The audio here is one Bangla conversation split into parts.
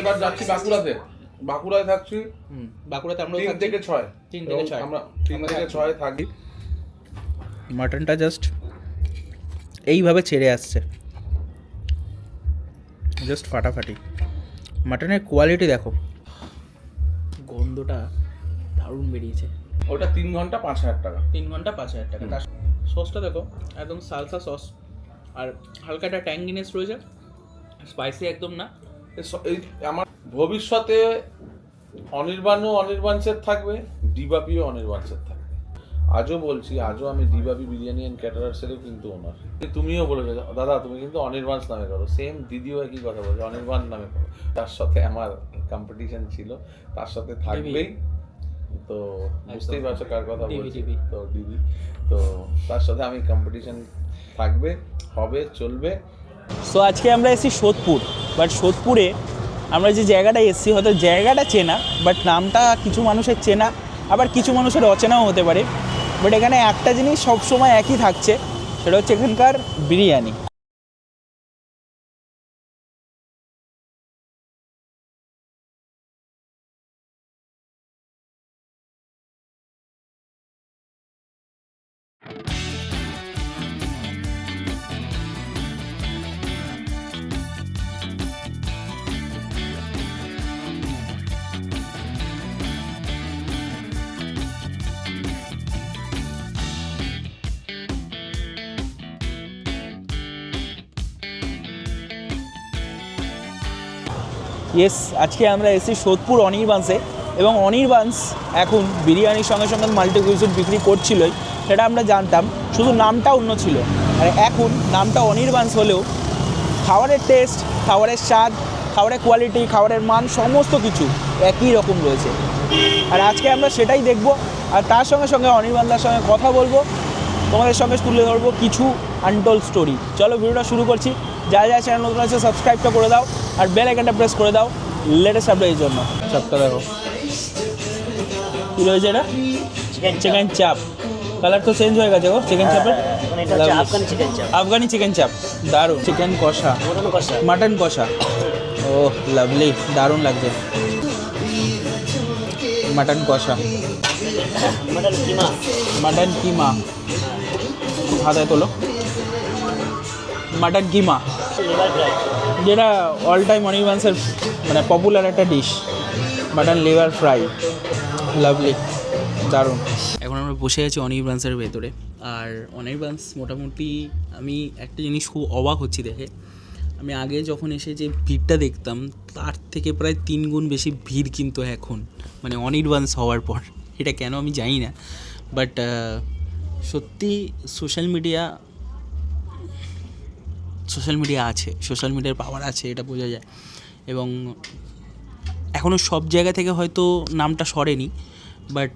এবার যাচ্ছি বাঁকুড়াতে, বাঁকুড়ায় থাকছি। বাঁকুড়াতে আমরা 3 থেকে 6 আমরা 3 থেকে 6 থাকি। মাটনটা জাস্ট এইভাবে ছেড়ে আসছে, জাস্ট ফাটাফাটি। মাটনের কোয়ালিটি দেখো, গন্ধটা দারুণ বেরিয়েছে। ওটা 3 ঘন্টা 5,000 টাকা। 3 ঘন্টা 5,000 টাকা। তার সসটা দেখো, একদম সালসা সস, আর হালকা একটা ট্যাঙ্গিনেস রয়েছে, স্পাইসি একদম না। এই আমার ভবিষ্যতে অনির্বাণও অনির্বাণসের থাকবে, ডিবাপিও অনির্বাণসের থাকবে। আজও বলছি, আজও আমি ডিবাপি বিরিয়ানি অ্যান্ড ক্যাটারার্সেরও কিন্তু ওনার। তুমিও বলেছো দাদা তুমি কিন্তু অনির্বাণস নামে করো, সেম দিদিও একই কথা বলছে, অনির্বাণ নামে করো। তার সাথে আমার কম্পিটিশন ছিল, তার সাথে থাকবেই। তো বুঝতেই পারছো কার কথা বলছি, তো ডিবি। তো তার সাথে আমি কম্পিটিশন থাকবে, হবে, চলবে। সো আজকে আমরা এসেছি সোদপুর, বাট সোদপুরে আমরা যে জায়গাটা এসেছি, হয়তো জায়গাটা চেনা, বাট নামটা কিছু মানুষের চেনা, আবার কিছু মানুষের অচেনাও হতে পারে। বাট এখানে একটা জিনিস সবসময় একই থাকছে, সেটা হচ্ছে এখানকার বিরিয়ানি। ইয়েস, আজকে আমরা এসেছি সোদপুর অনির্বাণসে, এবং অনির্বাণস এখন বিরিয়ানির সঙ্গে সঙ্গে মাল্টি কুইজিন বিক্রি করছিলই, সেটা আমরা জানতাম, শুধু নামটা অন্য ছিল। আর এখন নামটা অনির্বাণস হলেও খাবারের টেস্ট, খাবারের স্বাদ, খাবারের কোয়ালিটি, খাবারের মান সমস্ত কিছু একই রকম রয়েছে। আর আজকে আমরা সেটাই দেখব, আর তার সঙ্গে সঙ্গে অনির্বাণদার সঙ্গে কথা বলবো, তোমাদের সঙ্গে তুলে ধরবো কিছু আনটোল্ড স্টোরি। চলো ভিডিওটা শুরু করছি। যা যা চ্যানেল নতুন আছে সাবস্ক্রাইবটা করে দাও, আর বেল আইকনটা প্রেস করে দাও লেটেস্ট আপডেটের জন্য। চাপটা দেখো কী রয়েছে, এটা চিকেন চাপ। কালার তো চেঞ্জ হয়ে গেছে গো চিকেন চাপের, আফগানি চিকেন চাপ, দারুণ। চিকেন কষা, মাটন কষা, ও লাভলি, দারুণ লাগছে। মাটন কষা, মাটন কিমা, হাতায় তোলো। মাটন কিমা, যেটা অল টাইম অনির্বাণসের মানে পপুলার একটা dish, mutton liver fry, lovely, দারুণ। এখন আমরা বসে আছি অনির্বাণসের ভেতরে, আর অনির্বাণস মোটামুটি আমি একটা জিনিস খুব অবাক হচ্ছি দেখে। আমি আগে যখন এসে যে ভিড়টা দেখতাম, তার থেকে প্রায় 3 গুণ বেশি ভিড় কিন্তু এখন, মানে অনির্বাণস হওয়ার পর। এটা কেন আমি জানি না, বাট সত্যি সোশ্যাল মিডিয়া আছে, সোশ্যাল মিডিয়ার পাওয়ার আছে, এটা বোঝা যায়। এবং এখনও সব জায়গা থেকে হয়তো নামটা সরেনি, বাট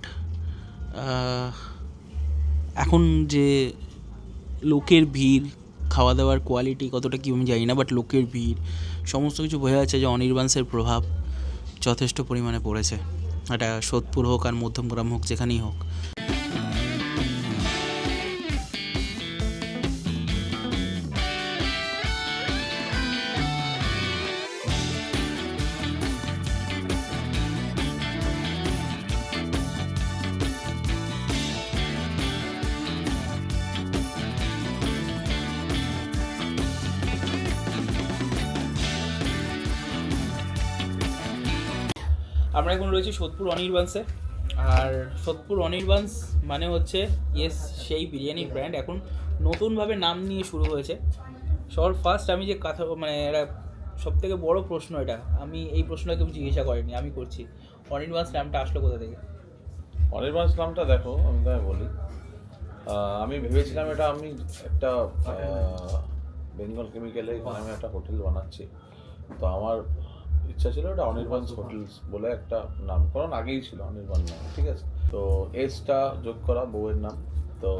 এখন যে লোকের ভিড়, খাওয়া দাওয়ার কোয়ালিটি কতটা কী আমি জানি না, বাট লোকের ভিড় সমস্ত কিছু বোঝা যাচ্ছে যে অনির্বাণসের প্রভাব যথেষ্ট পরিমাণে পড়েছে। এটা সোদপুর হোক আর মধ্যমগ্রাম হোক, যেখানেই হোক। আমরা এখন রয়েছি সোদপুর অনির্বাণসে, আর সোদপুর অনির্বাণস মানে হচ্ছে ইয়েস সেই বিরিয়ানির ব্র্যান্ড এখন নতুনভাবে নাম নিয়ে শুরু হয়েছে। সবার ফার্স্ট আমি যে কথা মানে এটা সবথেকে বড় প্রশ্ন, এটা আমি এই প্রশ্নটা কেউ জিজ্ঞাসা করিনি, আমি করছি। অনির্বাণস নামটা আসলো কোথা থেকে? অনির্বাণস নামটা দেখো, আমি তোমায় বলি, আমি ভেবেছিলাম এটা আমি একটা বেঙ্গল কেমিক্যালে আমি একটা হোটেল বানাচ্ছি, তো আমার ইচ্ছা ছিল এটা অনির্বাণস হোটেলস বলে একটা নামকরণ আগেই ছিল অনির্বাণ নামে, ঠিক আছে। তো এসটা যোগ করা বউয়ের নাম, তো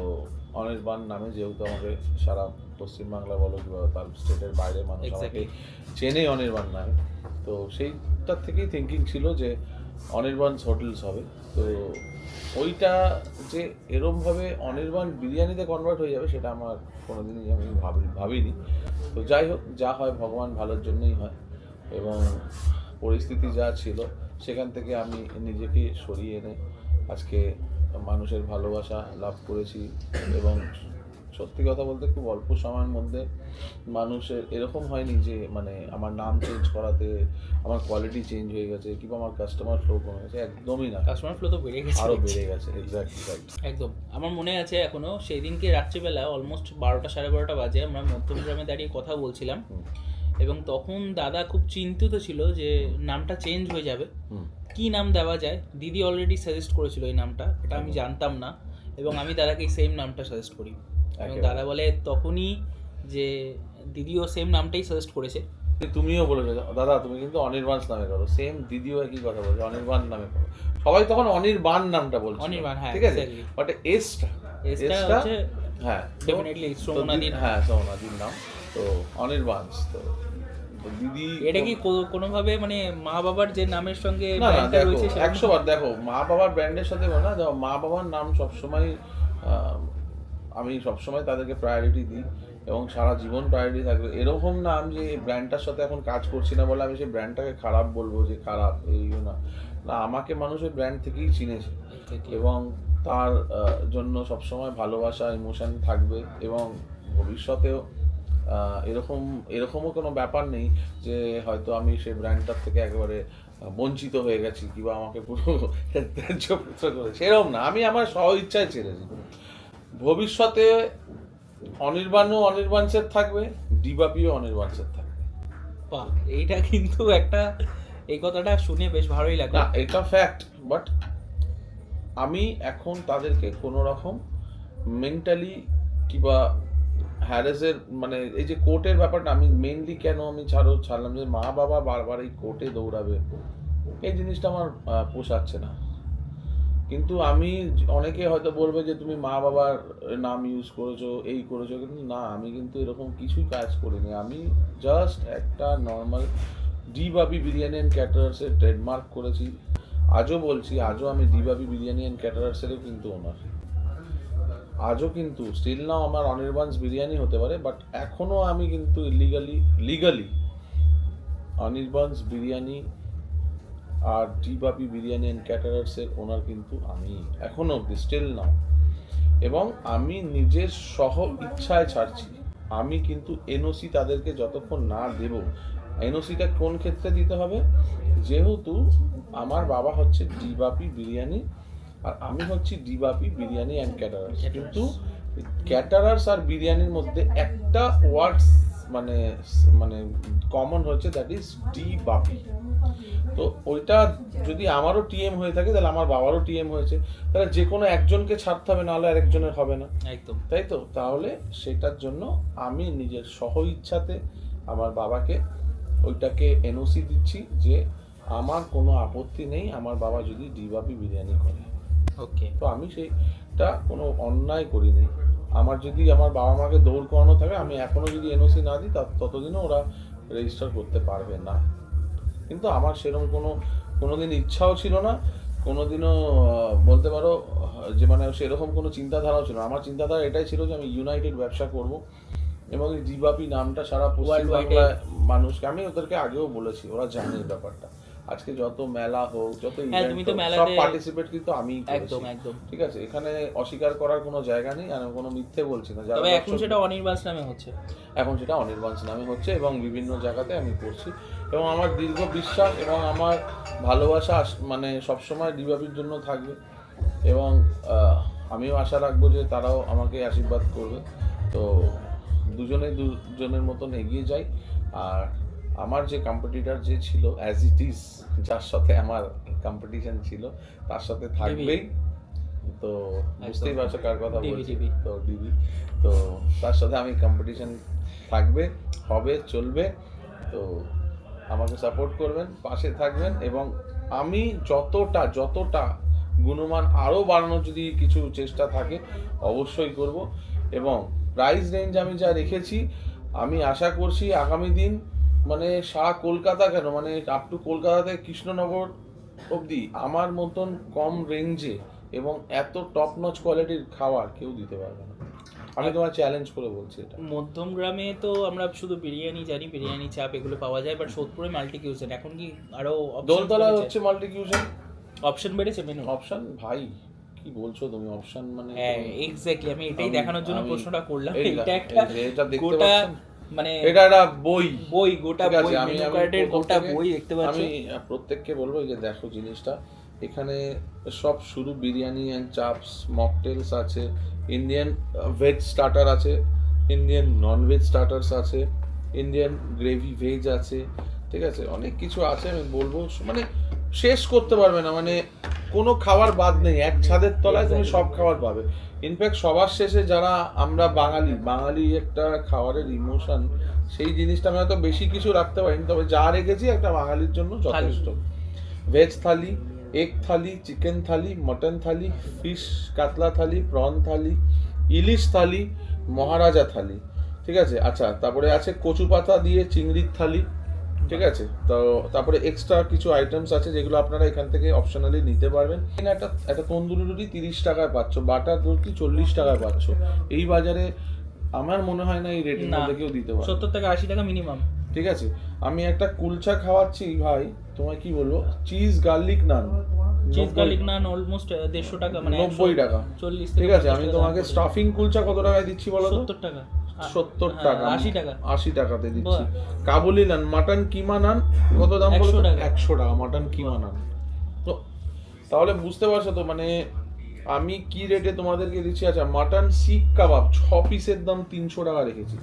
অনির্বাণ নামে যেহেতু আমাকে সারা পশ্চিমবাংলা বলো কিংবা তার স্টেটের বাইরে মানুষ আমাকে চেনে অনির্বাণ নামে, তো সেইটার থেকেই থিঙ্কিং ছিল যে অনির্বাণস হোটেলস হবে। তো ওইটা যে এরমভাবে অনির্বাণ বিরিয়ানিতে কনভার্ট হয়ে যাবে সেটা আমার কোনোদিনই আমি ভাবিনি। তো যাই হোক, যা হয় ভগবান ভালোর জন্যই হয়, এবং পরিস্থিতি যা ছিল সেখান থেকে আমি নিজেকে সরিয়ে এনে আজকে মানুষের ভালোবাসা লাভ করেছি। এবং সত্যি কথা বলতে খুব অল্প সময়ের মধ্যে মানুষের এরকম হয়নি যে মানে আমার নাম চেঞ্জ করাতে আমার কোয়ালিটি চেঞ্জ হয়ে গেছে কিংবা আমার কাস্টমার ফ্লো কমে গেছে, একদমই না, কাস্টমার ফ্লো তো বেড়ে গেছে, আরও বেড়ে গেছে। Exactly right. একদম। আমার মনে আছে এখনো সেই দিনকে রাত্রিবেলা অলমোস্ট 12টা 12:30 বাজে আমরা মধ্যমগ্রামে দাঁড়িয়ে কথা বলছিলাম, এবং তখন দাদা খুব চিন্তিত ছিল যে নামটা চেঞ্জ হয়ে যাবে, কি নাম দেওয়া যায়। দিদি অলরেডি সাজেস্ট করেছিল এই নামটা, এটা আমি জানতাম না, এবং আমি দাদাকে এই সেম নামটা সাজেস্ট করি, এবং দাদা বলে তখনই যে দিদিও সেম নামটাই সাজেস্ট করেছে। তুমিও বলেছো দাদা তুমি কিন্তু অনির্বাণ নামে করো, সেম দিদিও একই কথা বলছে অনির্বাণ নামে করো। সবাই তখন অনির্বাণ নামটা বলছে, অনির্বাণ, হ্যাঁ, ঠিক আছে, বাট এসটা হচ্ছে হ্যাঁ ডেফিনেটলি সোমনাদির, হ্যাঁ সোমনাদির নাম, তো অনির্বাণ। তো দিদি এটা কি কোনোভাবে মানে মা বাবার যে নামের সঙ্গে না না ব্র্যান্ডটা দেখো রয়েছে 100 বার দেখো মা বাবার ব্র্যান্ডের সাথে বলো না, দেখো মা বাবার নাম সবসময় আমি সবসময় তাদেরকে প্রায়োরিটি দিই এবং সারা জীবন প্রায়োরিটি থাকবে। এরকম না আমি যে ব্র্যান্ডটার সাথে এখন কাজ করছি না বলে আমি সেই ব্র্যান্ডটাকে খারাপ বলবো যে খারাপ, এই না, না আমাকে মানুষ ওই ব্র্যান্ড থেকেই চিনেছে এবং তার জন্য সবসময় ভালোবাসা ইমোশন থাকবে। এবং ভবিষ্যতেও এরকমও কোনো ব্যাপার নেই যে হয়তো আমি সেই ব্র্যান্ডটার থেকে একেবারে বঞ্চিত হয়ে গেছি কিংবা আমাকে পুরো ত্যায্য পুত্র করে, সেরকম না। আমি আমার স্ব ইচ্ছায় ছেড়েছি। ভবিষ্যতে অনির্বাণও অনির্বাণের থাকবে, ডিবাপিও অনির্বাণের থাকবে। বাহ, এইটা কিন্তু একটা, এই কথাটা শুনে বেশ ভালোই লাগলো। না এটা ফ্যাক্ট, বাট আমি এখন তাদেরকে কোনো রকম মেন্টালি কিংবা হ্যারেসের মানে এই যে কোর্টের ব্যাপারটা আমি মেইনলি কেন আমি ছাড়লাম যে মা বাবা বারবার এই কোর্টে দৌড়াবে, এই জিনিসটা আমার পোষাচ্ছে না। কিন্তু আমি অনেকে হয়তো বলবে যে তুমি মা বাবার নাম ইউজ করেছো এই করেছো, কিন্তু না আমি কিন্তু এরকম কিছুই কাজ করিনি। আমি জাস্ট একটা নর্মাল ডিবাবি বিরিয়ানি অ্যান্ড ক্যাটারার্সের ট্রেডমার্ক করেছি। আজও বলছি, আজও আমি ডিবাবি বিরিয়ানি অ্যান্ড ক্যাটারার্সেরও কিন্তু ওনার, আজও কিন্তু স্টিল নাও আমার অনির্বাণস বিরিয়ানি হতে পারে, বাট এখনও আমি কিন্তু লিগালি অনির্বাণস বিরিয়ানি আর ডিবাবি বিরিয়ানি অ্যান্ড ক্যাটারার্সের ওনার কিন্তু আমি এখনও অব্দি স্টিল নাও। এবং আমি নিজের সহ ইচ্ছায় ছাড়ছি। আমি কিন্তু এনওসি তাদেরকে যতক্ষণ না দেব, এনওসিটা কোন ক্ষেত্রে দিতে হবে, যেহেতু আমার বাবা হচ্ছে ডিবাপি বিরিয়ানি আর আমি হচ্ছি ডিবাপি বিরিয়ানি অ্যান্ড ক্যাটারার্স, কিন্তু ক্যাটারার্স আর বিরিয়ানির মধ্যে একটা ওয়ার্ডস মানে মানে কমন হচ্ছে, দ্যাট ইজ ডিবাপি। তো ওইটা যদি আমারও টিএম হয়ে থাকে তাহলে আমার বাবারও টিএম হয়েছে, তাহলে যে কোনো একজনকে ছাড়তে হবে, নাহলে আরেকজনের হবে না, একদম তাই তো। তাহলে সেটার জন্য আমি নিজের সহ ইচ্ছাতে আমার বাবাকে ওইটাকে এনওসি দিচ্ছি যে আমার কোনো আপত্তি নেই আমার বাবা যদি ডিবাপি বিরিয়ানি করে। ওকে, তো আমি সেইটা কোনো অন্যায় করিনি। আমার যদি আমার বাবা মাকে দৌড় করানো থাকে, আমি এখনো যদি এনওসি না দিই ততদিনও ওরা রেজিস্টার করতে পারবে না। কিন্তু আমার সেরকম কোনোদিন ইচ্ছাও ছিল না, কোনোদিনও বলতে পারো যে মানে সেরকম কোনো চিন্তাধারাও ছিল না। আমার চিন্তাধারা এটাই ছিল যে আমি ইউনাইটেড ব্যবসা করব এবং এই ডিবাপি নামটা সারা পশ্চিমবাংলায় মানুষকে, আমি ওদেরকে আগেও বলেছি, ওরা জানে এই ব্যাপারটা। আজকে যত মেলা হোক, যত ইভেন্ট হোক, সব পার্টিসিপেট কিন্তু আমিই করেছি। একদম একদম, ঠিক আছে, এখানে অস্বীকার করার কোনো জায়গা নেই, আর কোনো মিথ্যে বলছি না। তবে এখন সেটা অনির্বাণ নামে হচ্ছে, এখন সেটা অনির্বাণ নামে হচ্ছে এবং বিভিন্ন জায়গাতে আমি করছি। এবং আমার দীর্ঘ বিশ্বাস এবং আমার ভালোবাসা মানে সবসময় ডিবাপির জন্য থাকবে। এবং আমিও আশা রাখবো যে তারাও আমাকে আশীর্বাদ করবে। তো দুজনের মতন এগিয়ে যাই। আর আমার যে কম্পিটিটর যে ছিল অ্যাজ ইট ইজ, যার সাথে আমার কম্পিটিশন ছিল তার সাথে থাকবেই। তো বুঝতেই পারছো কার কথা বলছি, তো ডিবি। তো তার সাথে আমি কম্পিটিশন থাকবে, হবে, চলবে। তো আমাকে সাপোর্ট করবেন, পাশে থাকবেন এবং আমি যতটা গুণমান আরও বাড়ানোর যদি কিছু চেষ্টা থাকে অবশ্যই করব। এবং প্রাইস রেঞ্জ আমি যা রেখেছি, আমি আশা করছি আগামী দিন মানে সারা কলকাতা কেন মানে আপ টু কলকাতা থেকে কৃষ্ণনগর অবধি আমার মতন কম রেঞ্জে এবং এত টপ নচ কোয়ালিটির খাবার কেউ দিতে পারবে না। আমি তোমার চ্যালেঞ্জ করে বলছি এটা। মধ্যমগ্রামে তো আমরা শুধু বিরিয়ানি জানি, বিরিয়ানি চাপ এগুলো পাওয়া যায়, বাট সোদপুরে মাল্টি কিউজিন এখন কি আরো দোলতলা হচ্ছে মাল্টি কিউজিন অপশন বেড়েছে মেনু? অপশন ভাই কি বলছো তুমি, অপশন মানে হ্যাঁ এক্স্যাক্টলি, আমি এটাই দেখানোর জন্য প্রশ্নটা করলাম। এটা একটা এটা দেখতে গোটা পাচ্ছেন, মানে এটা একটা বই গোটা বই, মেনু কার্ডের গোটা বই দেখতে পাচ্ছি। আমি প্রত্যেককে বলবো যে দেখো জিনিসটা, এখানে সব শুধু বিরিয়ানি অ্যান্ড চাপস, মকটেলস আছে, ইন্ডিয়ান ভেজ স্টার্টার আছে, ইন্ডিয়ান নন ভেজ স্টার্টার্স আছে, ইন্ডিয়ান গ্রেভি ভেজ আছে, ঠিক আছে, অনেক কিছু আছে। আমি বলবো মানে শেষ করতে পারবে না, মানে কোনো খাবার বাদ নেই, এক ছাদের তলায় তুমি সব খাবার পাবে। ইনফ্যাক্ট সবার শেষে যারা আমরা বাঙালি একটা খাবারের ইমোশন, সেই জিনিসটা আমি হয়তো বেশি কিছু রাখতে পারিনি, তবে যা রেখেছি একটা বাঙালির জন্য যথেষ্ট। ভেজ থালি, এগ থালি, চিকেন থালি, মটন থালি, ফিশ কাতলা থালি, প্রন থালি, ইলিশ থালি, মহারাজা থালি, ঠিক আছে। আচ্ছা, তারপরে আছে কচু পাতা দিয়ে চিংড়ির থালি, ঠিক আছে। তো তারপরে এক্সট্রা কিছু আইটেমস আছে যেগুলো আপনারা এখান থেকে অপশনালি নিতে পারবেন। এখানে একটা তন্দুরি রুটি 30 টাকায় পাচ্ছ, বাটার রুটি 40 টাকায় পাচ্ছ। এই বাজারে আমার মনে হয় না এই রেটের মধ্যে কেউ দিতে পারে। 70 থেকে 80 টাকা মিনিমাম, ঠিক আছে। আমি একটা কুলচা খাওয়াচ্ছি ভাই, তোমায় কি বলবো, চিজ গার্লিক নান অলমোস্ট 150 টাকা, মানে 90 টাকা, 40, ঠিক আছে। আমি তোমাকে স্টাফিং কুলচা কত টাকায় দিচ্ছি বলো তো? 70 টাকা, 70 টাকা, 80 টাকাতে দিচ্ছি। কাবুলি নান, মাটন কিমা নান কত দাম বলো? 100 টাকা মাটন কিমা নান। তো তাহলে বুঝতে পারছো তো মানে আমি কি রেটে তোমাদেরকে দিচ্ছি। আচ্ছা, মাটন শিক কাবাব 6 পিসের দাম 300 টাকা রেখেছি।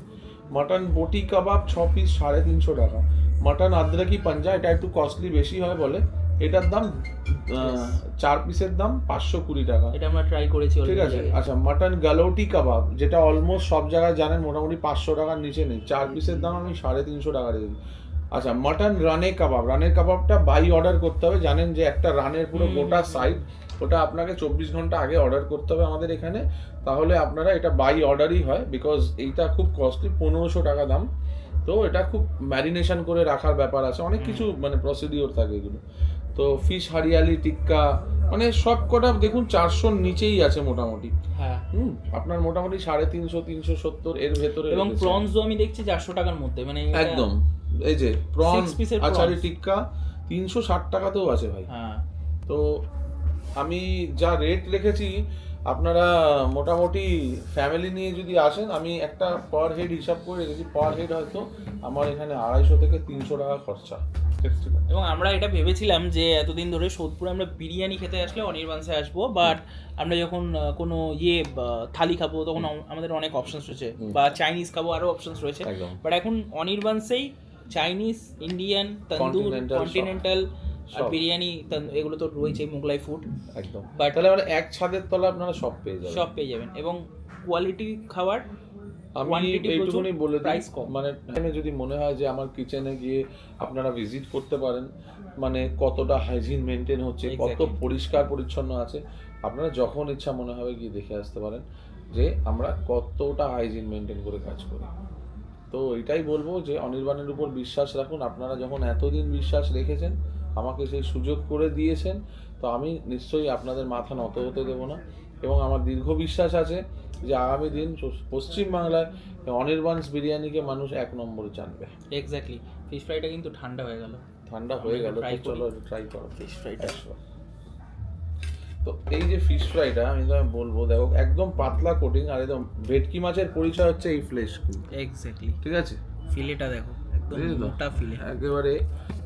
মাটন বটি কাবাব 6 পিস 350 টাকা। মাটন আদ্রাকি পাঞ্জা, এটা একটু কস্টলি বেশি হয় বলে, এটার দাম 4 পিসের দাম 520 টাকা। এটা আমরা ট্রাই করেছি, ঠিক আছে। আচ্ছা, মাটন গালোটি কাবাব, যেটা অলমোস্ট সব জায়গায় জানেন মোটামুটি 500 টাকার নিচে নেই, 4 পিসের দাম আমি 350 টাকা রেখেছি। আচ্ছা, মাটন রানের কাবাবটা বাই অর্ডার করতে হবে। জানেন যে একটা রানের পুরো গোটা সাইড, ওটা আপনাকে 24 ঘন্টা আগে অর্ডার করতে হবে আমাদের এখানে, তাহলে আপনারা এটা বাই অর্ডারই হয়, বিকজ এইটা খুব কস্টলি, 1500 টাকা দাম। তো এটা খুব ম্যারিনেশন করে রাখার ব্যাপার আছে, অনেক কিছু মানে প্রসিডিওর থাকে এগুলো। তো ফিশ হারিয়ালি টিক্কা, মানে সব কটা দেখুন 400 নিচেই আছে মোটামুটি। হ্যাঁ, আপনার মোটামুটি 350, 370 এর ভেতরে। এবং প্রনসও আমি দেখছি 400 টাকার মধ্যে, মানে একদম। এই যে প্রন আচারি টিক্কা 360 টাকাতেও আছে ভাই। হ্যাঁ, তো আমি যা রেট রেখেছি, আপনারা মোটামুটি ফ্যামিলি নিয়ে যদি আসেন, আমি একটা পার হেড হিসাব করে রেখেছি, পার হেড হয়তো আমার এখানে 250 থেকে 300 টাকা খরচা। এবং আমরা এটা ভেবেছিলাম যে এতদিন ধরে সোদপুরে আমরা বিরিয়ানি খেতে আসলে অনির্বাণসে আসবো, বাট আমরা যখন কোনো থালি খাবো তখন আমাদের অনেক অপশনস রয়েছে, বা চাইনিজ খাবো আরও অপশনস রয়েছে, বাট এখন অনির্বাণসেই চাইনিজ, ইন্ডিয়ান, তন্দুর, কন্টিনেন্টাল আর বিরিয়ানি এগুলো তো রয়েছে, মোগলাই ফুড একদম। বাট তাহলে মানে এক ছাদের তলা আপনারা সব পেয়ে যাবেন এবং কোয়ালিটি খাবার। আমি এইটুকুনি বলে দিই, মানে এখানে যদি মনে হয় যে আমার কিচেনে গিয়ে আপনারা ভিজিট করতে পারেন, মানে কতটা হাইজিন মেনটেন হচ্ছে, কত পরিষ্কার পরিচ্ছন্ন আছে, আপনারা যখন ইচ্ছা মনে হবে গিয়ে দেখে আসতে পারেন যে আমরা কতটা হাইজিন মেনটেন করে কাজ করি। তো এটাই বলবো যে অনির্বাণের উপর বিশ্বাস রাখুন। আপনারা যখন এতদিন বিশ্বাস রেখেছেন, আমাকে সেই সুযোগ করে দিয়েছেন, তো আমি নিশ্চয়ই আপনাদের মাথা নত হতে দেবো না। এবং আমার দীর্ঘ বিশ্বাস আছে যে আগামী দিন পশ্চিমবাংলায় অনির্বাণস বিরিয়ানিকে মানুষ 1 নম্বরে জানবে। এক্স্যাক্টলি। ফিশ ফ্রাইটা কিন্তু ঠান্ডা হয়ে গেল, চলো ট্রাই করো ফিশ ফ্রাইটা। তো এই যে ফিশ ফ্রাইটা আমি বলবো, দেখো একদম পাতলা কোটিং, আর একদম ভেটকি মাছের পরিচয় হচ্ছে এই ফ্লেশ। এক্স্যাক্টলি, ঠিক আছে। ফিলেটা দেখো, একদম মোটা ফিলে, একেবারে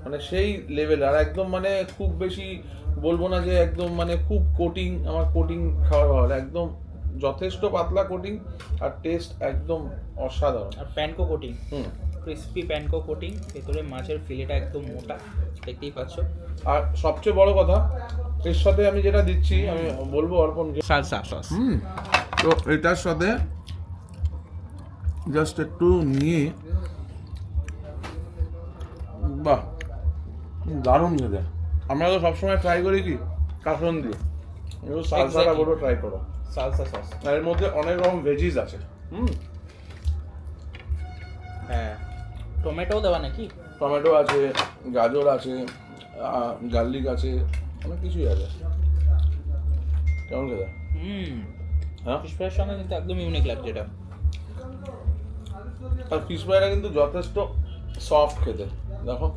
মানে সেই লেভেল। আর একদম মানে খুব বেশি বলবো না যে একদম মানে খুব কোটিং, আমার কোটিং খাওয়া ভালো, একদম যথেষ্ট পাতলা কোটিং, আর টেস্ট একদম অসাধারণ। আর panko coating, crispy panko coating, ভেতরে মাছের ফিলেটা একদম মোটা, দেখতেই পাচ্ছ। আর সবচেয়ে বড় কথা, এর সাথে আমি যেটা দিচ্ছি, আমি বলবো অর্পণ, সালসা সস। তো এটার সাথে জাস্ট একটু নিয়ে, বাহ দারুণ খেতে। আমরা তো সবসময় ট্রাই করি কি কাসন দিয়ে, এগুলো সালসাটা বড় ট্রাই করো, সালসা সস। আর এর মধ্যে অনেক রকম ভেজিস আছে। হ্যাঁ, টমেটো দেওয়া নাকি? টমেটো আছে, গাজর আছে, গার্লিক আছে, অনেক কিছুই আছে। কেমন খেতে? হ্যাঁ ফিশ ফ্রাইয়ের সঙ্গে কিন্তু একদম ইউনিক লাগছে এটা। আর ফিশ ফ্রাইটা কিন্তু যথেষ্ট সফট খেতে, দেখো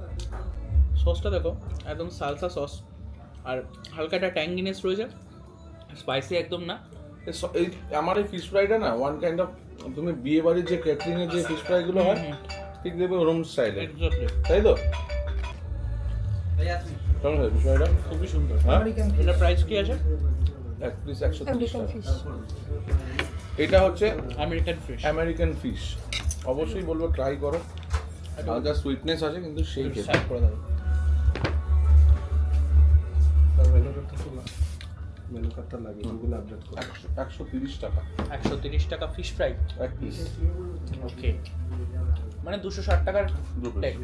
সসটা দেখো একদম সালসা সস, আর হালকা একটা ট্যাঙ্গিনেস রয়েছে, স্পাইসি একদম না। এই আমার এই ফিশ ফ্রাইটা না ওয়ান কাইন্ড অফ, তুমি বিয়ে বাড়ির যে ক্যাটারিংয়ের যে ফিশ ফ্রাইগুলো হয় ঠিক দেখবে ওরম স্টাইলে, এক্স্যাক্টলি তাই তো? কেমন হয় ফিশ ফ্রাইটা? খুবই সুন্দর। হ্যাঁ এটা প্রাইস কি আছে? এক পিস 130 আমেরিকান টাকা। ফিশ। এটা হচ্ছে আমেরিকান ফিশ। আমেরিকান ফিশ, অবশ্যই বলবো ট্রাই করো। হালকা সুইটনেস আছে কিন্তু সেই খেতে। সার্ভ করে দাও। মেনু কার্ডটা লাগে, গুগল আপডেট করো। 130 টাকা 130 টাকা ফিশ ফ্রাই। এক পিস। ওকে, মানে 260 টাকার দু piece। প্লেট।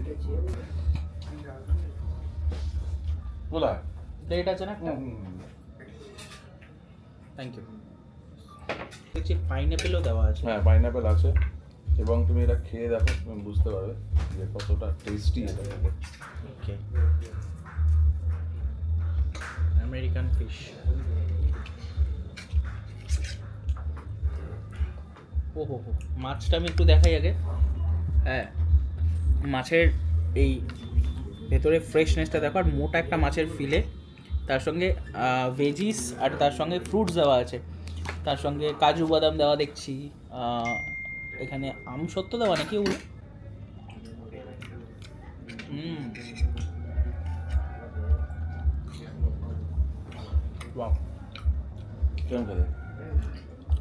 বলা প্লেট আছে না একটা? Thank you. দেখছি পাইনাপেলও দেওয়া আছে। হ্যাঁ পাইনাপেল আছে, এবং তুমি এটা খেয়ে দেখো তুমি বুঝতে পারবে যে কতটা টেস্টি এটা খেতে। ওকে, আমেরিকান ফিশ। ও হো হো, মাছটা আমি একটু দেখাই আগে। হ্যাঁ, মাছের এই ভেতরে ফ্রেশনেসটা দেখো, আর মোটা একটা মাছের ফিলে, তার সঙ্গে ভেজিস আর তার সঙ্গে ফ্রুটস দেওয়া আছে, তার সঙ্গে কাজু বাদাম দেওয়া দেখছি, এখানে আমসত্ত্ব দেওয়া নাকি ওগুলো। ওয়াও, কেমন খেতে?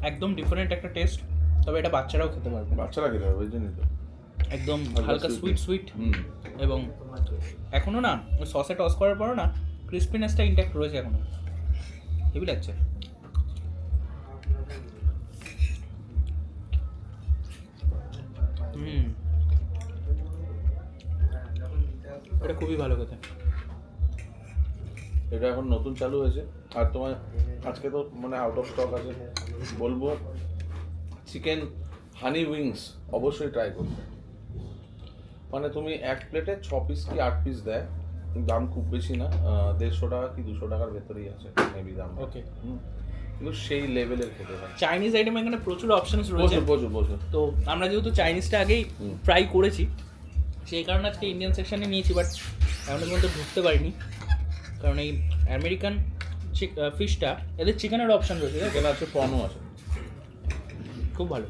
একদম ডিফারেন্ট একটা টেস্ট, তবে এটা বাচ্চারাও খেতে পারবে। বাচ্চারা খেতে হবে, ওই জন্যই তো। একদম হালকা হালকা সুইট sweet। সুইট, হুম। এবং এখনো না সসে টস করার পরও না ক্রিস্পিনেসটা ইনট্যাক্ট রয়েছে এখনো, হেভি লাগছে। এটা খুবই ভালো খেতে। এটা এখন নতুন চালু হয়েছে, আর তোমার আজকে তো মানে আউট অফ স্টক আছে। বলবো চিকেন হানি উইংস অবশ্যই ট্রাই করবে। মানে তুমি এক প্লেটে 6 পিস কি 8 পিস দেয়, দাম খুব বেশি না, 150 টাকা কি 200 টাকার ভেতরেই আছে মেবি দাম। ওকে, কিন্তু সেই লেভেলের খেতে হয়। চাইনিজ আইটেম এখানে প্রচুর অপশনস রয়েছে। প্রচুর প্রচুর প্রচুর। তো আমরা যেহেতু চাইনিজটা আগেই ট্রাই করেছি, সেই কারণে আজকে ইন্ডিয়ান সেকশনে নিয়েছি, বাট এখনো পর্যন্ত ঢুকতে পারিনি, কারণ এই আমেরিকান ফিশটা এদের চিকেনের অপশন রয়েছে, এখানে আছে প্রনও আছে। খুব ভালো।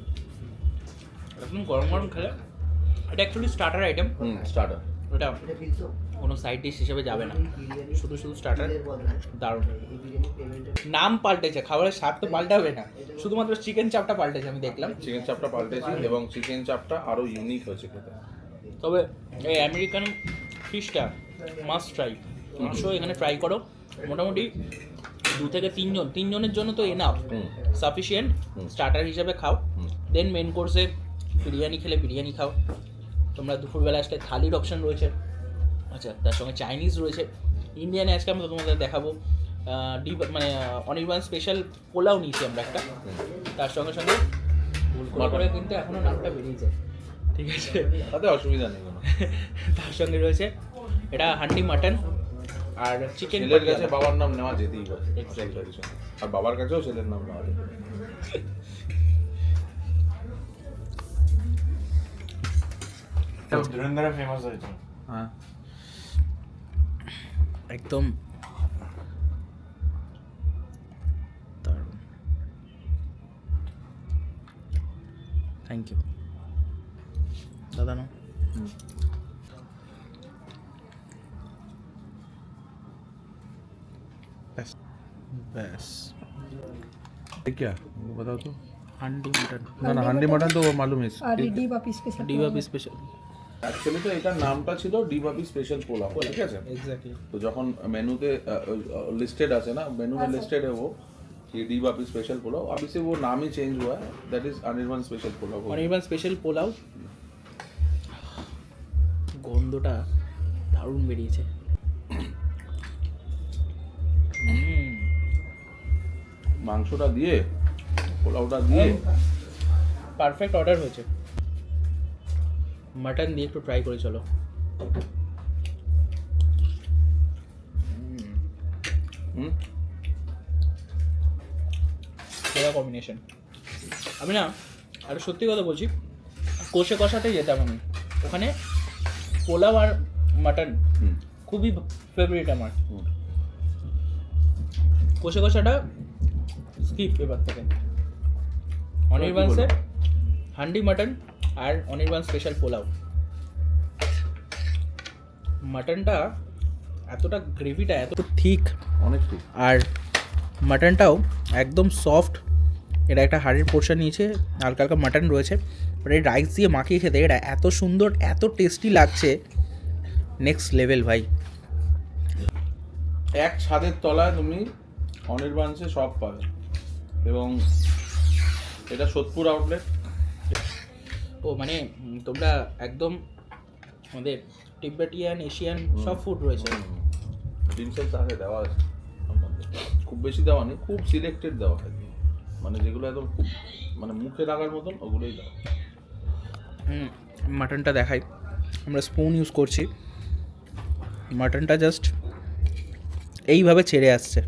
একদম গরম গরম খেলে এটা অ্যাকচুয়ালি স্টার্টার আইটেম, স্টার্টার। এটা কোনো সাইড ডিশ হিসেবে যাবে না, শুধু শুধু স্টার্টার। দারুণ। নাম পাল্টেছে, খাবারের স্বাদ তো পাল্টাবে না, শুধুমাত্র চিকেন চাপটা পাল্টেছে আমি দেখলাম। চিকেন চাপটা পাল্টেছি, এবং চিকেন চাপটা আরো ইউনিক হয়েছে খেতে। তবে এই আমেরিকান ফিশটা মাস্ট ট্রাই, অবশ্যই এখানে ট্রাই করো। মোটামুটি 2 থেকে 3 জন, 3 জনের জন্য তো এনাফ, সাফিসিয়েন্ট। স্টার্টার হিসাবে খাও, দেন মেন কোর্সে বিরিয়ানি খেলে বিরিয়ানি খাও। তোমরা দুপুরবেলা আসলে থালির অপশন রয়েছে, আচ্ছা, তার সঙ্গে চাইনিজ রয়েছে। ইন্ডিয়ানে আজকে আমরা তোমাদের দেখাবো মানে অনির্বাণ স্পেশাল পোলাও নিয়েছি আমরা একটা, তার সঙ্গে সঙ্গে ভুল করে কিন্তু এখনও নামটা বেরিয়ে যায়, ঠিক আছে, তাতে অসুবিধা নেই কোনো। তার সঙ্গে রয়েছে এটা হান্ডি মাটন আর চিকেন। ছেলের কাছে বাবার নাম নেওয়া যেতেই পারে, আর বাবার কাছেও ছেলের নাম নেওয়া যেতে পারে। ধুরন্ধরে ফেমাস হয়েছে। হ্যাঁ, একদম দারুণ। থ্যাংক ইউ দাদা। না ব্যাস, क्या बताओ तो। হান্ডি মাটন, না না হান্ডি মটন তো মালুম है। আর ডি বাপি স্পেশাল। DOP special. অ্যাকচুয়ালি তো এটার নামটা ছিল ডিভাপি স্পেশাল পোলাও, ঠিক আছে। এক্স্যাক্টলি। তো যখন মেনুতে लिस्टेड আছে ना, मेनू में लिस्टेड है वो कि डीवापी स्पेशल पुलाव, अभी से वो नाम ही चेंज हुआ है, that is Anirban special pulao. Anirban special pulao. গন্ধটা দারুণ বেরিয়েছে। মাংসটা দিয়ে পোলাওটা দিয়ে পারফেক্ট অর্ডার হয়েছে। মাটন দিয়ে একটু ট্রাই করে চলো। হুম এবার কম্বিনেশন। আমি না আর সত্যি কথা বলছি, কষে কষাতেই যেতাম আমি ওখানে। পোলাও আর মাটন খুবই ফেভারিট আমার। কষে কষাটা স্কিপ এবার থেকে। অনির্বাণসের হান্ডি মাটন আর অনির্বাণ স্পেশাল পোলাও। মাটনটা এতটা, গ্রেভিটা এত ঠিক, অনেক ঠিক। আর মাটনটাও একদম সফট। এটা একটা হাড়ের পোর্শন নিয়েছে, হালকা হালকা মাটন রয়েছে, বাট এই রাইস দিয়ে মাখিয়ে খেতে এটা এত সুন্দর, এত টেস্টি লাগছে, নেক্সট লেভেল ভাই। এক ছাদের তলায় তুমি অনির্বাণসে সব পাবে, এবং এটা সোদপুর আউটলেট। ও মানে তোমরা একদম আমাদের তিব্বেটিয়ান, এশিয়ান সব ফুড রয়েছে। ডিমসেল তাকে দেওয়া আছে, খুব বেশি দেওয়া নেই, খুব সিলেক্টেড দেওয়া হয়, মানে যেগুলো একদম খুব মানে মুখে লাগার মতন ওগুলোই দেওয়া। মাটনটা দেখাই, আমরা স্পুন ইউজ করছি। মাটনটা জাস্ট এইভাবে ছেড়ে আসছে,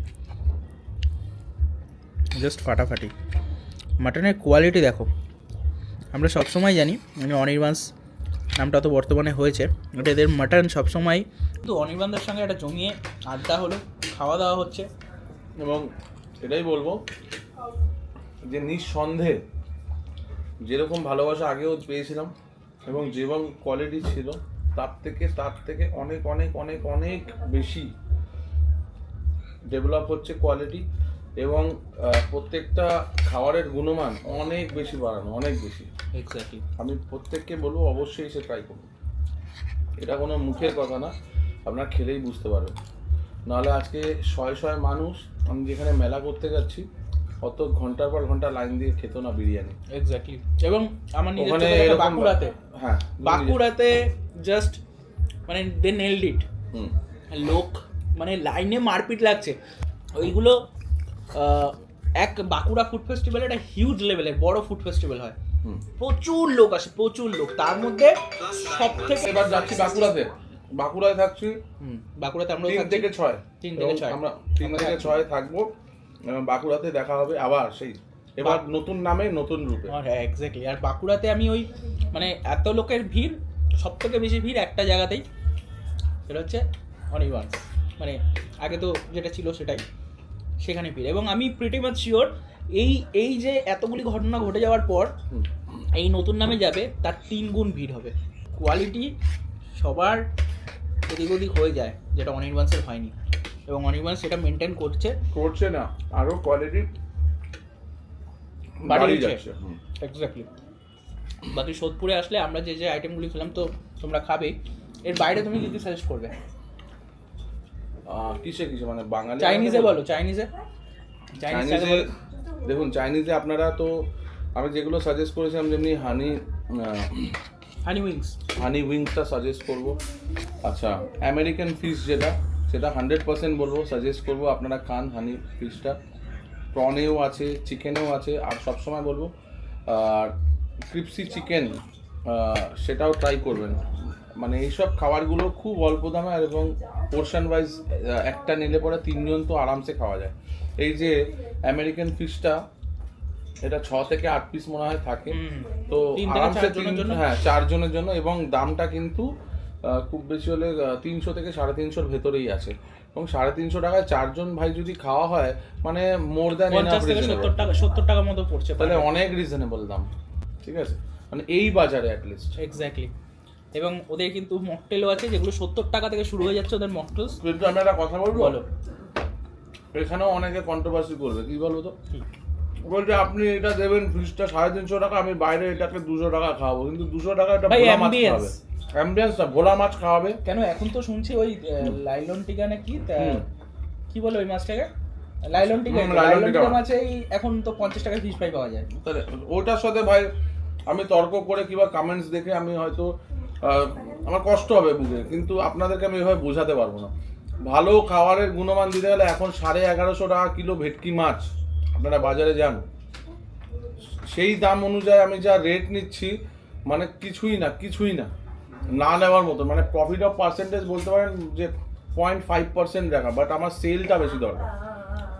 জাস্ট ফাটাফাটি। মাটনের কোয়ালিটি দেখো। আমরা সবসময় জানি মানে অনির্বাণস নামটা তো বর্তমানে হয়েছে, এটা এদের মাটন সবসময়, কিন্তু অনির্বাণদের সঙ্গে একটা জমিয়ে আড্ডা হলো, খাওয়া দাওয়া হচ্ছে। এবং এটাই বলবো যে নিঃসন্দেহে যেরকম ভালোবাসা আগেও পেয়েছিলাম এবং যেরকম কোয়ালিটি ছিল তার থেকে অনেক অনেক অনেক অনেক বেশি ডেভেলপ হচ্ছে কোয়ালিটি, এবং প্রত্যেকটা খাবারের গুণমান অনেক বেশি বাড়ানো, অনেক বেশি। এক্স্যাক্টলি। আমি প্রত্যেককে বলবো অবশ্যই সে ট্রাই করুন। এটা কোনো মুখের কথা না, আপনারা খেলেই বুঝতে পারবেন। নাহলে আজকে শয়ে শয়ে মানুষ, আমি যেখানে মেলা করতে যাচ্ছি, অত ঘন্টার পর ঘন্টা লাইন দিয়ে খেতো না বিরিয়ানি। এক্স্যাক্টলি। এবং আমার নিজের ওখানে চোখে দেখা এরকম বাঁকুড়াতে, হ্যাঁ বাঁকুড়াতে জাস্ট মানে দে নেলড ইট। হুম। লোক মানে লাইনে মারপিট লাগছে ওইগুলো। এক বাঁকুড়া ফুড ফেস্টিভ্যাল একটা হিউজ লেভেলের বড় ফুড ফেস্টিভ্যাল হয়, প্রচুর লোক আসে, প্রচুর লোক। তার মধ্যে সব থেকে এবার যাচ্ছি বাঁকুড়ায় থাকছি। বাঁকুড়াতে আমরা 3 থেকে 6 আমরা 3 থেকে 6 থাকবো। বাঁকুড়াতে দেখা হবে আবার সেই, এবার নতুন নামে নতুন রূপে। হ্যাঁ এক্স্যাক্টলি। আর বাঁকুড়াতে আমি ওই মানে এত লোকের ভিড়, সব থেকে বেশি ভিড় একটা জায়গাতেই, সেটা হচ্ছে অনির্বাণ। মানে আগে তো যেটা ছিল সেটাই, সেখানে ভিড়। এবং আমি প্রিটি মাচ শিওর এই যে এতগুলি ঘটনা ঘটে যাওয়ার পর এই নতুন নামে যাবে, তার 3 গুণ ভিড় হবে। কোয়ালিটি সবার এদিক ওদিক হয়ে যায়, যেটা অনির্বাণের হয়নি, এবং অনির্বাণ সেটা মেনটেন করছে না, আরো কোয়ালিটি বাড়িয়ে যাচ্ছে। এক্স্যাক্টলি। বাকি সোদপুরে আসলে আমরা যে যে আইটেমগুলি খেলাম তো তোমরা খাবে, এর বাইরে তুমি কি সাজেস্ট করবে? কিসে মানে বাঙালি চাইনিজে বলো। চাইনিজে দেখুন, চাইনিজে আপনারা তো আমি যেগুলো সাজেস্ট করেছিলাম, যেমনি হানি উইংসটা সাজেস্ট করব। আচ্ছা, আমেরিকান ফিশ সেটা 100% বলবো, সাজেস্ট করবো আপনারা খান হানি ফিশটা। প্রনেও আছে, চিকেনেও আছে, আর সবসময় বলবো আর ক্রিপসি চিকেন সেটাও ট্রাই করবেন। মানে এইসব খাবারগুলো খুব অল্প দামে, আর এবং পোর্শন ওয়াইজ একটা নিলে পরে 3 জন তো আরামসে খাওয়া যায়। এই যে আমেরিকান ফিশটা, এটা 6 থেকে 8 পিস মনে হয় থাকে, তো আরামসে 4 জনের জন্য, এবং দামটা কিন্তু খুব বেশি হলে 300 থেকে 350 ভেতরেই আছে, এবং 350 টাকায় 4 জন ভাই যদি খাওয়া হয়, মানে মোর দ্যান 70 টাকা মতো পড়ছে, তাহলে অনেক রিজনেবল দাম। ঠিক আছে, মানে এই বাজারে অ্যাটলিস্ট। এক্স্যাক্টলি। এবং ওদের কিন্তু মকটেলও আছে, যেগুলো 70 টাকা থেকে শুরু হয়ে যাচ্ছে ওদের মকটেলস। কিন্তু আমি একটা কথা বলবো, এখানেও অনেকে কন্ট্রোভার্সি করবে, কি বলবো তো, বলছে আপনি এটা দেবেন ফিশটা 350 টাকা, আমি বাইরে এটাকে 200 টাকা খাওয়াবো, কিন্তু 200 টাকা এটা ভোলা মাছ খাওয়াবে, অ্যাম্বিয়েন্সটা ভোলা মাছ খাওয়াবে। কেন এখন তো শুনছি ওই লাইলন টিকা না কি বলে ওই মাছটাকে, লাইলন টিকা মাছেই এখন তো 50 টাকা ফিশ ফ্রাই পাওয়া যায়। তাহলে ওটার সাথে ভাই আমি তর্ক করে কিংবা কমেন্টস দেখে আমি হয়তো আমার কষ্ট হবে বুঝে, কিন্তু আপনাদেরকে আমি এভাবে বোঝাতে পারবো না। ভালো খাবারের গুণমান দিতে গেলে এখন 1150 টাকা কিলো ভেটকি মাছ, আপনারা বাজারে যান, সেই দাম অনুযায়ী আমি যা রেট নিচ্ছি, মানে কিছুই না নেওয়ার মতো, মানে প্রফিট অফ পার্সেন্টেজ বলতে পারেন যে 0.5% রাখা, বাট আমার সেলটা বেশি দরকার।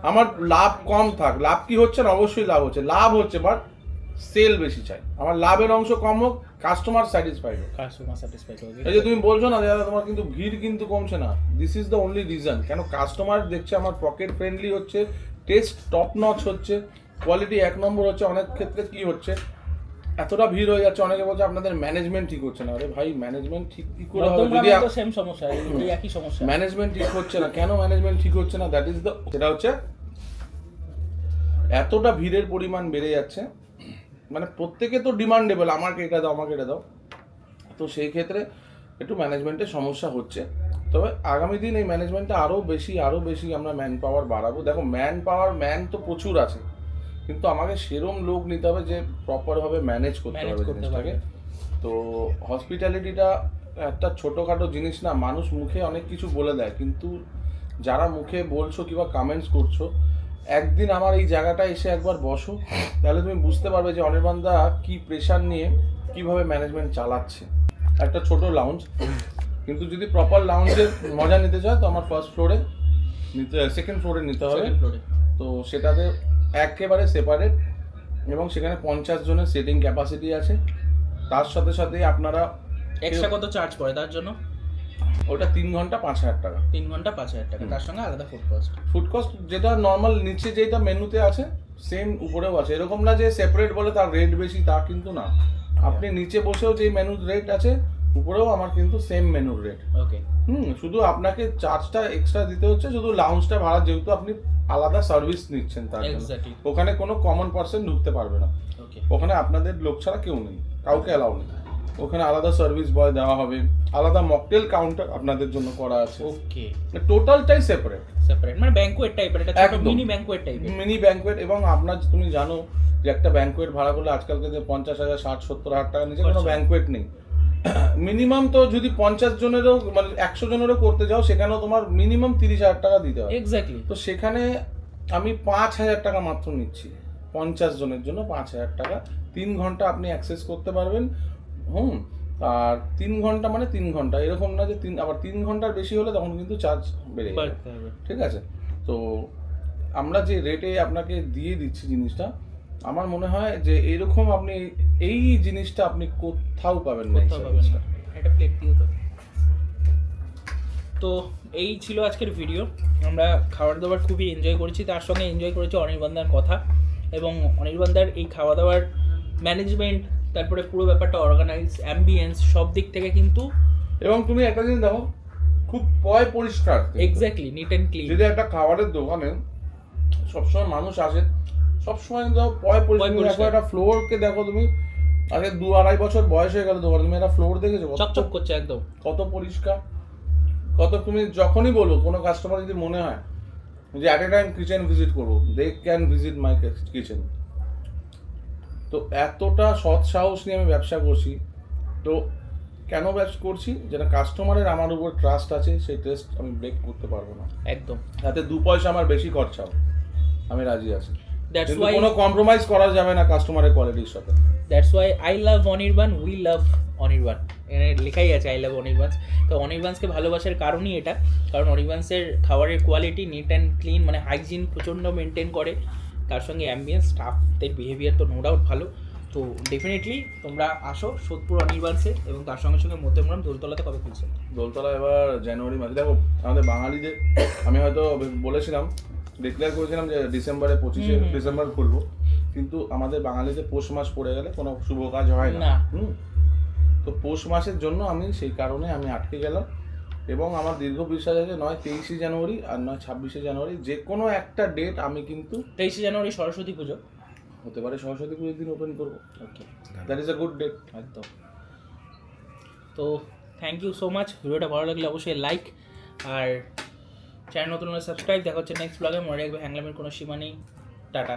আমার লাভ কম থাক, লাভ কি হচ্ছে না, অবশ্যই লাভ হচ্ছে, লাভ হচ্ছে বাট সেল বেশি চাই, আমার লাভের অংশ কম হোক, কাস্টমার স্যাটিসফাইড হোক। কাস্টমার স্যাটিসফাইড হবে। এই যে তুমি বলছো না দাদা তোমার কিন্তু ভিড় কিন্তু কমছে না, this is the only reason. কেন কাস্টমার দেখছে আমার পকেট ফ্রেন্ডলি হচ্ছে, টেস্ট টপ নচ হচ্ছে, কোয়ালিটি 1 নম্বর হচ্ছে। অনেক ক্ষেত্রে কি হচ্ছে, এতটা ভিড় হয়ে যাচ্ছে, অনেকে বলছে আপনাদের ম্যানেজমেন্ট ঠিক হচ্ছে না। আরে ভাই ম্যানেজমেন্ট ঠিক কি করে হবে যদি সেম সমস্যা, এই একই সমস্যা। ম্যানেজমেন্ট ঠিক হচ্ছে না, কেন ম্যানেজমেন্ট ঠিক হচ্ছে না, দ্যাট ইজ দ্য, সেটা হচ্ছে এতটা ভিড়ের পরিমাণ বেড়ে যাচ্ছে, মানে প্রত্যেকে তো ডিমান্ডেবল, আমাকে এটা দাও আমাকে এটা দাও, তো সেই ক্ষেত্রে একটু ম্যানেজমেন্টের সমস্যা হচ্ছে। তবে আগামী দিন এই ম্যানেজমেন্টটা আরও বেশি আমরা ম্যান পাওয়ার বাড়াবো। দেখো ম্যান তো প্রচুর আছে, কিন্তু আমাকে সেরম লোক নিতে হবে যে প্রপারভাবে ম্যানেজ করতে পারবে জিনিসটাকে। তো হসপিটালিটিটা একটা ছোটোখাটো জিনিস না, মানুষ মুখে অনেক কিছু বলে দেয়, কিন্তু যারা মুখে বলছো কিংবা কামেন্টস করছো, একদিন আমার এই জায়গাটা এসে একবার বসো, তাহলে তুমি বুঝতে পারবে যে অনির্বাণদা কি প্রেশার নিয়ে কিভাবে ম্যানেজমেন্ট চালাচ্ছে। একটা ছোট লাউঞ্জ, কিন্তু যদি প্রপার লাউঞ্জের মজা নিতে চায় তো আমার সেকেন্ড ফ্লোরে নিতে হবে। তো সেটাতে একেবারে সেপারেট, এবং সেখানে 50 জনের সিটিং ক্যাপাসিটি আছে। তার সাথে সাথে আপনারা এক্সট্রা কত চার্জ পড়ে তার জন্য? ওটা 3 ঘন্টা 5,000 টাকা। 3 ঘন্টা 5,000 টাকা, তার সঙ্গে আলাদা ফুড কস্ট যেটা নর্মাল নিচে যেটা মেনুতে আছে সেম উপরেও আছে। এরকম না যে সেপারেট বলে তার রেট বেশি, তা কিন্তু না। আপনি নিচে বসেও যে মেনুর রেট আছে, উপরেও আমার কিন্তু সেম মেনুর রেট। ওকে। শুধু আপনাকে চার্জটা এক্সট্রা দিতে হচ্ছে, শুধু লাউঞ্জটা ভাড়া, যেহেতু আপনি আলাদা সার্ভিস নিচ্ছেন তার জন্য। ওখানে কোনো কমন পার্সন ঢুকতে পারবে না, ওখানে আপনাদের লোক ছাড়া কেউ নেই, কাউকে অ্যালাউ নেই। ওখানে আলাদা সার্ভিস বয় দেওয়া হবে, আলাদা মকটেল কাউন্টার আপনাদের জন্য করা আছে। ওকে, টোটালটাই সেপারেট মানে ব্যাংকুয়েট টাইপের, এটা ছোট মিনি ব্যাংকুয়েট টাইপের। মিনি ব্যাংকুয়েট, এবং আপনার তুমি জানো যে একটা ব্যাংকুয়েট ভাড়া করলে আজকালকে যে 50,000 60-70,000 টাকা নিচে কোনো ব্যাংকুয়েট নেই। মিনিমাম তো যদি 50 জনেরও মানে 100 জনেরও করতে যাও, সেখানেও তোমার মিনিমাম 30,000 টাকা দিতে হবে। এক্স্যাক্টলি। তো সেখানে আমি 5,000 টাকা মাত্র নিচ্ছি 50 জনের জন্য, 5,000 টাকা। 3 ঘন্টা আপনি অ্যাক্সেস করতে পারবেন। আর 3 ঘন্টা মানে 3 ঘন্টা, এরকম না যে আবার 3 ঘন্টার বেশি হলে তখন কিন্তু চার্জ বেড়ে যাবে। ঠিক আছে, তো আমরা যে রেটে আপনাকে দিয়ে দিচ্ছি জিনিসটা, আমার মনে হয় যে এরকম আপনি এই জিনিসটা আপনি কোথাও পাবেন না। এটা প্লেট দিও তো। তো এই ছিল আজকের ভিডিও। আমরা খাবার দাবার খুবই এনজয় করেছি, তার সঙ্গে এনজয় করেছি অনির্বাণদার কথা, এবং অনির্বাণদার এই খাওয়া দাওয়ার ম্যানেজমেন্ট, তারপরে পুরো ব্যাপারটা অর্গানাইজ, অ্যাম্বিয়েন্স, সব দিক থেকে কিন্তু। এবং তুমি একটা জিনিস দেখো, খুব পরিষ্কার, এক্স্যাক্টলি নিট অ্যান্ড ক্লিন। যদি একটা খাবারের দোকানে সবসময় মানুষ আসে, সবসময় কিন্তু পরিষ্কার। একটা ফ্লোরকে দেখো তুমি, আগে 2-2.5 বছর বয়স হয়ে গেল দোকান, তুমি একটা ফ্লোর দেখেছো চকচক করছে একদম, কত পরিষ্কার, কত। তুমি যখনই বলো কোনো কাস্টমার যদি মনে হয় যে at a time kitchen visit করবো, they can visit my kitchen. তো এতটা সৎ সাহস নিয়ে আমি ব্যবসা করছি। তো কেন ব্যবসা করছি? যেটা কাস্টমারের আমার উপর ট্রাস্ট আছে, সেই ট্রাস্ট আমি ব্রেক করতে পারবো না একদম। তাতে 2 পয়সা আমার বেশি খরচাও আমি রাজি আছি, কিন্তু কোনো কম্প্রোমাইজ করা যাবে না কাস্টমারের কোয়ালিটির সাথে। That's why I love Anirban, we love Anirban, এখানে লেখাই আছে আই লাভ অনির্বাণ। তো অনির্বাণকে ভালোবাসার কারণই এটা, কারণ অনির্বাণের খাবারের কোয়ালিটি নিট অ্যান্ড ক্লিন, মানে হাইজিন প্রচণ্ড মেনটেন করে, তার সঙ্গে অ্যাম্বিয়েন্স, স্টাফদের বিহেভিয়ার তো নো ডাউট ভালো। তো ডেফিনেটলি তোমরা আসো সোদপুর অনির্বাণে, এবং তার সঙ্গে সঙ্গে মধ্যমগ্রাম দোলতলাতে কবে খুলছে? দোলতলা এবার জানুয়ারি মাসে। দেখো আমাদের বাঙালিদের, আমি হয়তো বলেছিলাম, ডিক্লেয়ার করেছিলাম যে ডিসেম্বরে 25শে ডিসেম্বর খুলবো, কিন্তু আমাদের বাঙালিদের পৌষ মাস পড়ে গেলে কোনো শুভ কাজ হয় না। তো পৌষ মাসের জন্য আমি সেই কারণে আমি আটকে গেলাম, এবং আমার দীর্ঘ বিশ্বাস আছে নয় 23শে জানুয়ারি আর নয় 26শে জানুয়ারি, যে কোনো একটা ডেট আমি কিন্তু। 23শে জানুয়ারি সরস্বতী পুজো হতে পারে, সরস্বতী পুজোর দিন ওপেন করবো। Okay, that is a good date একদম। তো থ্যাংক ইউ সো মাচ। ভিডিওটা ভালো লাগলে অবশ্যই লাইক, আর চ্যানেল নতুন হলে সাবস্ক্রাইব। দেখা হচ্ছে নেক্সট ব্লগে। মনে রাখবে হ্যাংলামের কোনো সীমা নেই। টাটা।